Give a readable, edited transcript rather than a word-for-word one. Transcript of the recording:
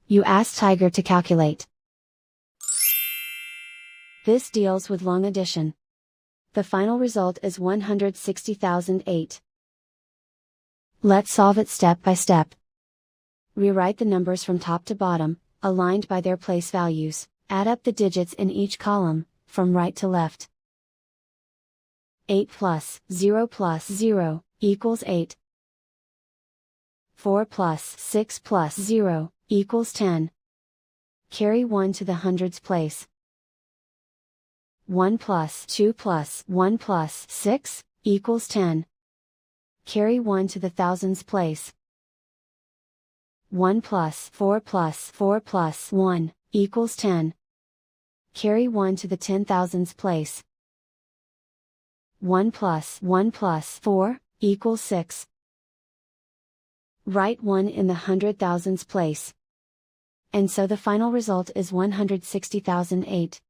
You ask Tiger to calculate. This deals with long addition. The final result is 160,008. Let's solve it step by step. Rewrite the numbers from top to bottom, aligned by their place values. Add up the digits in each column, from right to left. 8 plus 0 plus 0 equals 8. 4 plus 6 plus 0 equals 10. Carry 1 to the hundreds place. 1 plus 2 plus 1 plus 6 equals 10. Carry 1 to the thousands place. 1 plus 4 plus 4 plus 1 equals 10. Carry 1 to the 10,000s place. 1 plus 4 equals 6. Write 1 in the 100,000s place. And so the final result is 160,008.